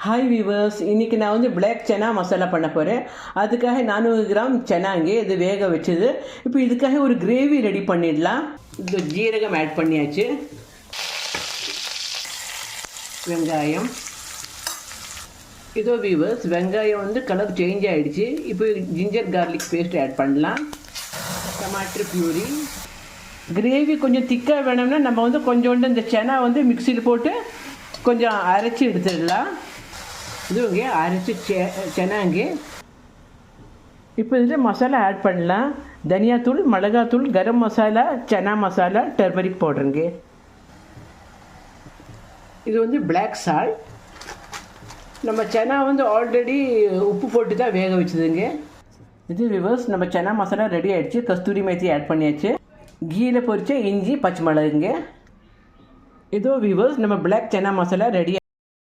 Hi viewers, இன்றைக்கி நான் வந்து பிளாக் சனா மசாலா பண்ண போகிறேன். அதுக்காக 400 கிராம் சனாங்க இது வேக வச்சது. இப்போ இதுக்காக ஒரு கிரேவி ரெடி பண்ணிடலாம். இது ஜீரகம் ஆட் பண்ணியாச்சு, வெங்காயம். இதோ வீவர்ஸ், வெங்காயம் வந்து கலர் சேஞ்ச் ஆகிடுச்சு. இப்போ ஜிஞ்சர் கார்லிக் பேஸ்ட் ஆட் பண்ணலாம், டமாட்டர் பியூரி. கிரேவி கொஞ்சம் திக்காக வேணும்னா நம்ம வந்து கொஞ்சோண்டு இந்த சனா வந்து மிக்சியில் போட்டு கொஞ்சம் அரைச்சி எடுத்துடலாம். இதுங்க அரைச்சி சனாங்க. இப்போ இதில் மசாலா ஆட் பண்ணலாம். தனியாத்தூள், மிளகாத்தூள், கரம் மசாலா, சனா மசாலா, டர்மரிக் பவுடருங்க. இது வந்து பிளாக் சால்ட். நம்ம சனா வந்து ஆல்ரெடி உப்பு போட்டு தான் வேக வச்சுதுங்க. இது விவர்ஸ், நம்ம சனா மசாலா ரெடி ஆகிடுச்சு. கஸ்தூரி மேத்தி ஆட் பண்ணியாச்சு. கீயில் பொரிச்ச இஞ்சி, பச்சை மிளகுங்க. இதோ விவர்ஸ், நம்ம பிளாக் சனா மசாலா ரெடி